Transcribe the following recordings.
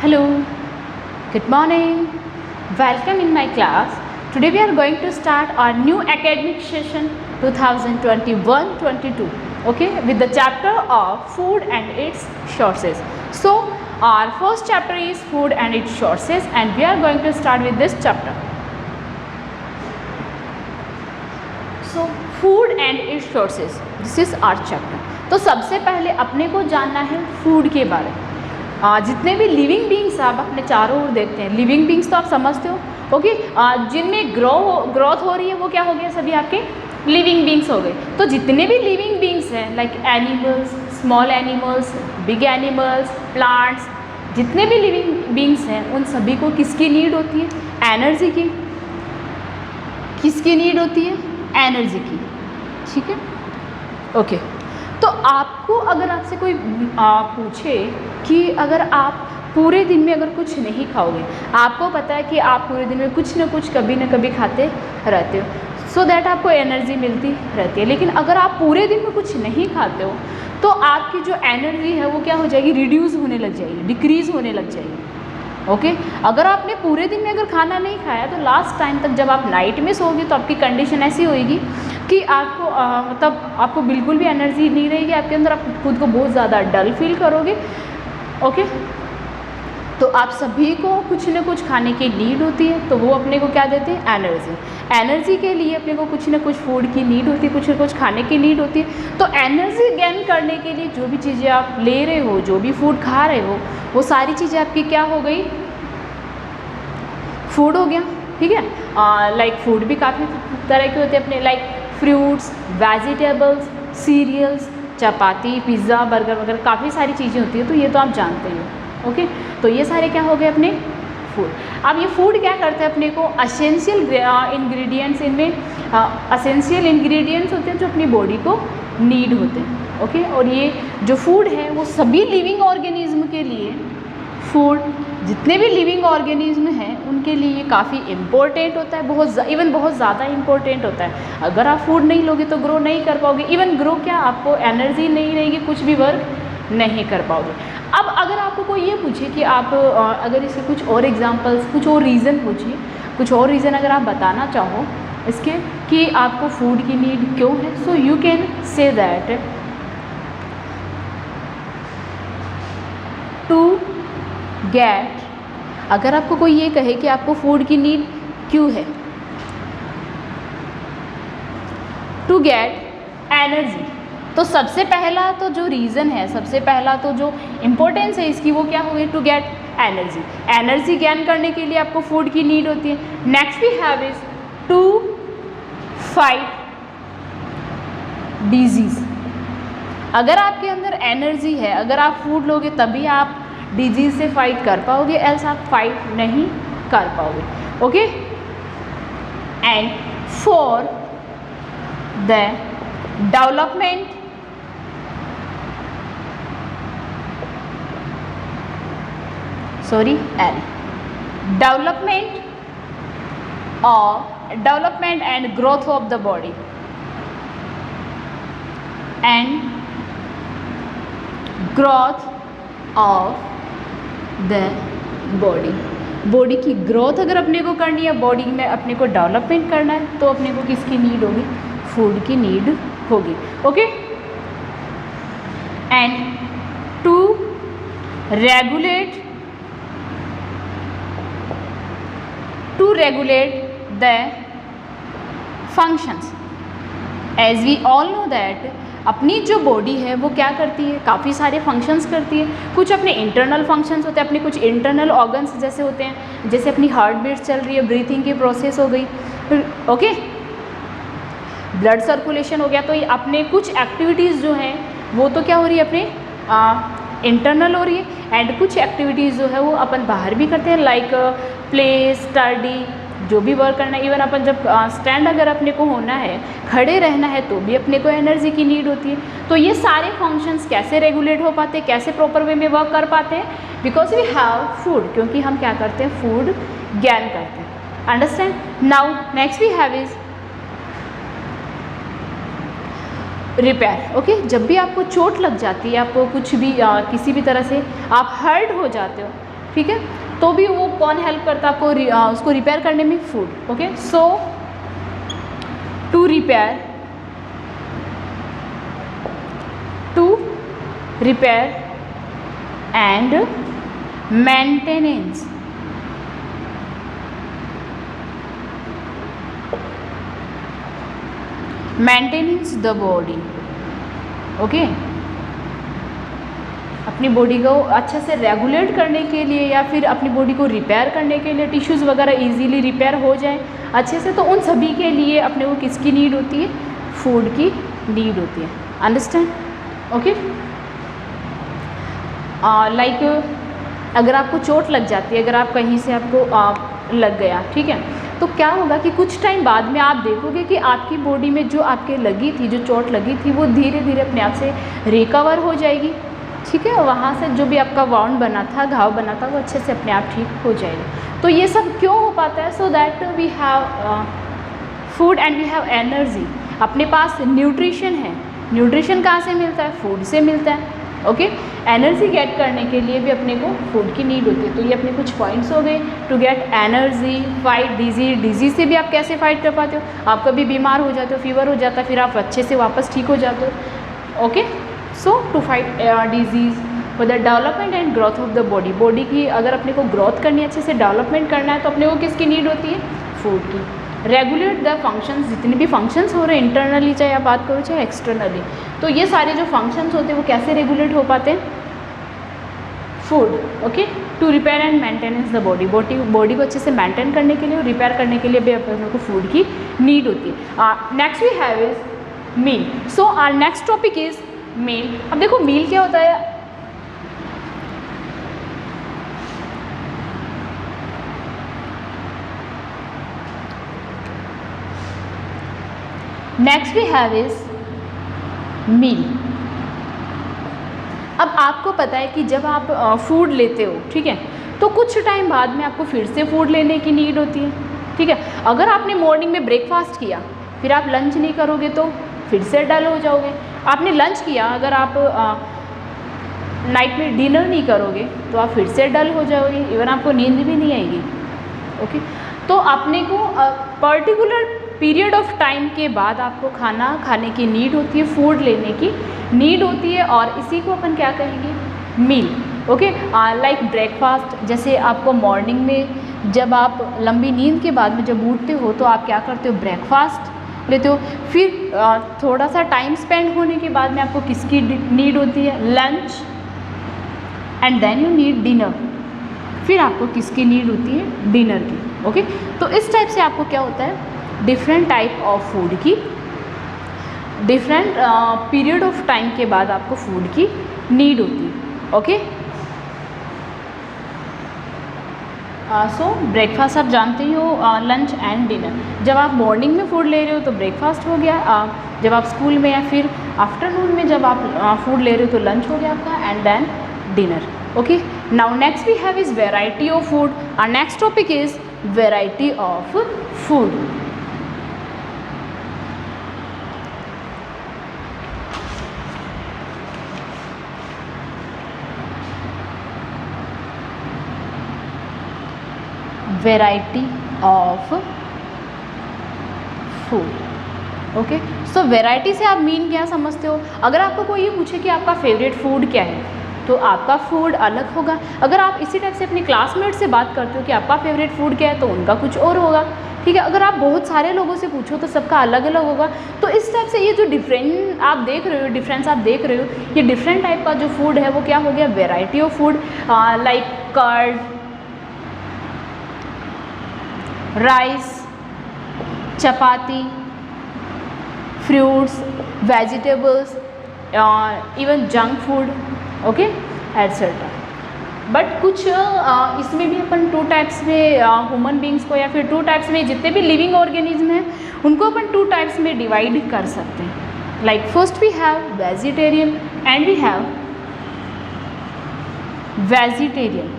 Hello, good morning. Welcome in my class. Today we are going to start our new academic session 2021-22. Okay, with the chapter of food and its sources. So our first chapter is food and its sources, and we are going to start with this chapter. So food and its sources. This is our chapter. तो सबसे पहले अपने को जानना है food के बारे में. जितने भी लिविंग बींग्स आप अपने चारों ओर देखते हैं, लिविंग बींग्स तो आप समझते हो. ओके, जिनमें ग्रोथ हो रही है वो क्या हो गया, सभी आपके लिविंग बींग्स हो गए. तो जितने भी लिविंग बींग्स हैं, like animals, small animals, big animals, plants, जितने भी लिविंग बींग्स हैं उन सभी को किसकी नीड होती है, एनर्जी की. किसकी नीड होती है, एनर्जी की. ठीक है, ओके. तो आपको अगर आपसे कोई पूछे कि अगर आप पूरे दिन में अगर कुछ नहीं खाओगे, आपको पता है कि आप पूरे दिन में कुछ ना कुछ कभी ना कभी खाते रहते हो, सो दैट आपको एनर्जी मिलती रहती है. लेकिन अगर आप पूरे दिन में कुछ नहीं खाते हो तो आपकी जो एनर्जी है वो क्या हो जाएगी, रिड्यूस होने लग जाएगी, डिक्रीज़ होने लग जाएगी. ओके, अगर आपने पूरे दिन में अगर खाना नहीं खाया तो लास्ट टाइम तक जब आप नाइट में सोओगे तो आपकी कंडीशन ऐसी होएगी कि आपको मतलब आपको बिल्कुल भी एनर्जी नहीं रहेगी आपके अंदर, आप खुद को बहुत ज़्यादा डल फील करोगे. ओके, तो आप सभी को कुछ न कुछ खाने की नीड होती है, तो वो अपने को क्या देते हैं, एनर्जी. एनर्जी के लिए अपने को कुछ न कुछ फूड की नीड होती है, कुछ न कुछ खाने की नीड होती है. तो एनर्जी गेन करने के लिए जो भी चीज़ें आप ले रहे हो, जो भी फूड खा रहे हो, वो सारी चीज़ें आपकी क्या हो गई, फूड हो गया. ठीक है, लाइक फूड भी काफ़ी तरह के होते हैं अपने, लाइक फ्रूट्स, वेजिटेबल्स, सीरियल्स, चपाती, पिज़्ज़ा, बर्गर वगैरह काफ़ी सारी चीज़ें होती है, तो ये तो आप जानते ही हो. ओके, तो ये सारे क्या हो गए अपने फूड. अब ये फूड क्या करते हैं अपने को, असेंशियल इंग्रेडिएंट्स, इनमें असेंशियल इंग्रेडिएंट्स होते हैं जो अपनी बॉडी को नीड होते हैं. ओके, और ये जो फूड है वो सभी लिविंग ऑर्गेनिज्म के लिए, फूड जितने भी लिविंग ऑर्गेनिज्म हैं उनके लिए ये काफ़ी इम्पोर्टेंट होता है, बहुत ज़्यादा इम्पोर्टेंट होता है. अगर आप फूड नहीं लोगे तो ग्रो नहीं कर पाओगे. इवन ग्रो क्या, आपको एनर्जी नहीं रहेगी, कुछ भी वर्क नहीं कर पाओगे. अब अगर आपको कोई ये पूछे कि आप अगर इसके कुछ और एग्जांपल्स, कुछ और रीज़न पूछिए, कुछ और रीज़न अगर आप बताना चाहो इसके कि आपको फूड की नीड क्यों है, so you can say that to get, अगर आपको कोई ये कहे कि आपको फूड की नीड क्यों है, टू गेट एनर्जी, तो सबसे पहला तो जो रीज़न है, सबसे पहला तो जो इम्पोर्टेंस है इसकी वो क्या होगी, to get energy. Energy gain करने के लिए आपको फूड की नीड होती है. Next we have is to fight disease. अगर आपके अंदर एनर्जी है, अगर आप फूड लोगे तभी आप डिजीज़ से फाइट कर पाओगे, एल्स आप फाइट नहीं कर पाओगे. Okay, and for the development development and growth of the body, and growth of the body की ग्रोथ अगर अपने को करनी है, बॉडी में अपने को डेवलपमेंट करना है, तो अपने को किसकी नीड होगी, फूड की नीड होगी. Okay, and to regulate the functions. As we all know that अपनी जो बॉडी है वो क्या करती है, काफ़ी सारे फंक्शंस करती है. कुछ अपने इंटरनल फंक्शंस होते हैं, अपने कुछ इंटरनल ऑर्गन्स जैसे होते हैं, जैसे अपनी हार्ट बीट चल रही है, ब्रीथिंग की प्रोसेस हो गई, ओके, ब्लड सर्कुलेशन हो गया. तो ये अपने कुछ एक्टिविटीज़ जो हैं वो तो क्या हो रही है, अपने इंटरनल हो रही है, एंड कुछ एक्टिविटीज़ जो है वो अपन बाहर भी करते हैं, लाइक प्ले, स्टडी, जो भी वर्क करना है. इवन अपन जब स्टैंड अगर अपने को होना है, खड़े रहना है, तो भी अपने को एनर्जी की नीड होती है. तो ये सारे फंक्शंस कैसे रेगुलेट हो पाते हैं, कैसे प्रॉपर वे में वर्क कर पाते हैं, बिकॉज वी हैव फूड, क्योंकि हम क्या करते हैं, फूड ज्ञान करते हैं. Understand. Now next we have is repair. Okay, जब भी आपको चोट लग जाती है, आपको कुछ भी किसी भी तरह से आप हर्ट हो जाते हो, ठीक है, तो भी वो कौन हेल्प करता है आपको उसको रिपेयर करने में? Food. Okay, so to repair and maintenance the body. Okay, अपनी बॉडी को अच्छे से रेगुलेट करने के लिए या फिर अपनी बॉडी को रिपेयर करने के लिए, टिश्यूज़ वगैरह इजीली रिपेयर हो जाए अच्छे से, तो उन सभी के लिए अपने को किसकी नीड होती है? फूड की नीड होती है. अंडरस्टैंड? ओके, लाइक अगर आपको चोट लग जाती है, अगर आप कहीं से आपको लग गया, ठीक है, तो क्या होगा कि कुछ टाइम बाद में आप देखोगे कि आपकी बॉडी में जो आपके लगी थी, जो चोट लगी थी, वो धीरे धीरे अपने आप से रिकवर हो जाएगी. ठीक है, वहाँ से जो भी आपका वाउंड बना था, घाव बना था, वो अच्छे से अपने आप ठीक हो जाएगा. तो ये सब क्यों हो पाता है? So that we have food and we have energy. अपने पास न्यूट्रिशन है. न्यूट्रिशन कहाँ से मिलता है? फूड से मिलता है. ओके, एनर्जी गेट करने के लिए भी अपने को फूड की नीड होती है. तो ये अपने कुछ पॉइंट्स हो गए. To get energy, fight disease से भी आप कैसे फाइट कर पाते हो? आप कभी बीमार हो जाते हो, फीवर हो जाता है, फिर आप अच्छे से वापस ठीक हो जाते हो. Okay, so to fight disease, for the development and growth of the body. Body की अगर अपने को ग्रोथ करनी है, अच्छे से डेवलपमेंट करना है, तो अपने को किसकी नीड होती है? फूड की. रेगुलेट द फंक्शंस, जितने भी फंक्शंस हो रहे हैं इंटरनली, चाहे आप बात करो चाहे एक्सटर्नली, तो ये सारे जो फंक्शंस होते हैं वो कैसे रेगुलेट हो पाते हैं? Food. Okay, to repair and maintenance the body. Body को अच्छे से मेंटेन करने के लिए और रिपेयर करने के लिए भी अपने को फूड की नीड होती है. Next we have is meal. So our next topic is meal. अब देखो मील क्या होता है. Next we have is meal. अब आपको पता है कि जब आप फूड लेते हो, ठीक है, तो कुछ टाइम बाद में आपको फिर से फूड लेने की नीड होती है. ठीक है, अगर आपने मॉर्निंग में ब्रेकफास्ट किया, फिर आप लंच नहीं करोगे तो फिर से डल हो जाओगे. आपने लंच किया, अगर आप नाइट में डिनर नहीं करोगे तो आप फिर से डल हो जाओगे, इवन आपको नींद भी नहीं आएगी. ओके, तो अपने को पर्टिकुलर पीरियड ऑफ टाइम के बाद आपको खाना खाने की नीड होती है, फूड लेने की नीड होती है, और इसी को अपन क्या कहेंगे? मील. Okay, like breakfast. जैसे आपको मॉर्निंग में जब आप लंबी नींद के बाद में जब उठते हो तो आप क्या करते हो? ब्रेकफास्ट लेते हो. फिर थोड़ा सा टाइम स्पेंड होने के बाद में आपको किसकी नीड होती है? Lunch. And then you need dinner. फिर आपको किसकी नीड होती है? डिनर की. ओके, तो इस टाइप से आपको क्या होता है? डिफरेंट टाइप ऑफ फूड की, डिफरेंट पीरियड ऑफ टाइम के बाद आपको फूड की नीड होती है. ओके, सो ब्रेकफास्ट आप जानते ही हो, लंच एंड डिनर. जब आप मॉर्निंग में फूड ले रहे हो तो ब्रेकफास्ट हो गया. जब आप स्कूल में या फिर आफ्टरनून में जब आप फूड ले रहे हो तो लंच हो गया आपका, and then dinner. Okay, now next we have is variety of food. Our next topic is variety of food. Variety of food. Okay, so variety से आप मीन क्या समझते हो? अगर आपको कोई ये पूछे कि आपका फेवरेट फूड क्या है, तो आपका फूड अलग होगा. अगर आप इसी टाइप से अपने क्लासमेट से बात करते हो कि आपका फेवरेट फूड क्या है, तो उनका कुछ और होगा. ठीक है, अगर आप बहुत सारे लोगों से पूछो तो सबका अलग अलग होगा. तो इस टाइप से ये जो डिफरेंस आप देख रहे हो, ये डिफरेंट टाइप का जो फूड है वो क्या हो गया? Variety of food. Like curd, rice, chapati, fruits, vegetables, even junk food. Okay, etcetera. But कुछ इसमें भी अपन टू टाइप्स में ह्यूमन बींग्स को, या फिर टू टाइप्स में जितने भी लिविंग ऑर्गेनिज्म हैं उनको अपन टू टाइप्स में डिवाइड कर सकते हैं. Like first we have vegetarian and we have vegetarian.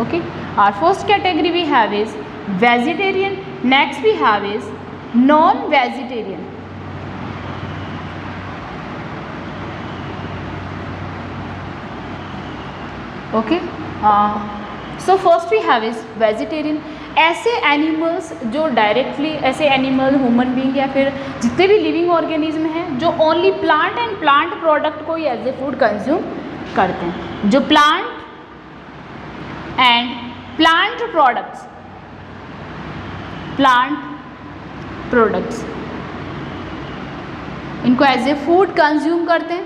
Okay, our first category we have is vegetarian. Next we have is non-vegetarian. Okay, so first we have is vegetarian. ऐसे animals जो directly, ऐसे animal, human being या फिर जितने भी living organism हैं जो only plant and plant product को ही एज ए फूड कंज्यूम करते हैं, जो प्लांट एंड प्लांट प्रोडक्ट्स इनको एज ए फूड कंज्यूम करते हैं।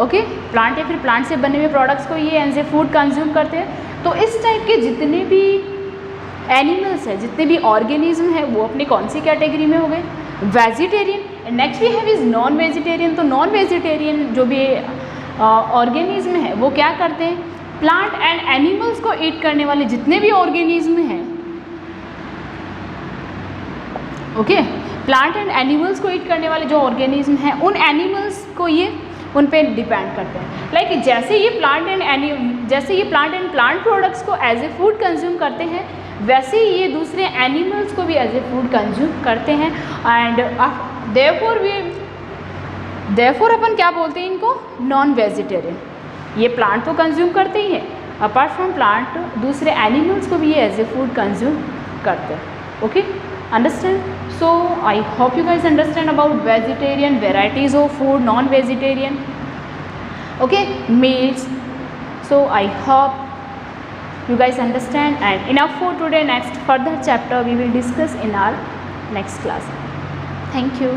ओके, प्लांट या फिर प्लांट से बने हुए प्रोडक्ट्स को ये एज ए फूड कंज्यूम करते हैं। तो इस टाइप के जितने भी एनिमल्स हैं, जितने भी ऑर्गेनिज्म हैं, वो अपनी कौन सी कैटेगरी में हो गए? Vegetarian. Next we have is non vegetarian. तो नॉन वेजिटेरियन जो भी ऑर्गेनिज्म है वो क्या करते हैं? प्लांट एंड एनिमल्स को ईट करने वाले जितने भी ऑर्गेनिज्म हैं, ओके, प्लांट एंड एनिमल्स को ईट करने वाले जो ऑर्गेनिज्म हैं उन एनिमल्स को ये उन पे डिपेंड करते हैं। लाइक जैसे ये प्लांट एंड प्लांट प्रोडक्ट्स को एज ए फूड कंज्यूम करते हैं, वैसे ही ये दूसरे एनिमल्स को भी एज ए फूड कंज्यूम करते हैं। एंड देयरफॉर अपन क्या बोलते हैं इनको? Non vegetarian. ये प्लांट तो कंज्यूम करते ही हैं, अपार्ट फ्रॉम प्लांट दूसरे एनिमल्स को भी ये एज ए फूड कंज्यूम करते हैं। Okay, understand? So I hope you guys understand about vegetarian, varieties of food, non-vegetarian, okay, meals. So I hope you guys understand, and enough for today. Next further chapter we will discuss in our next class. Thank you.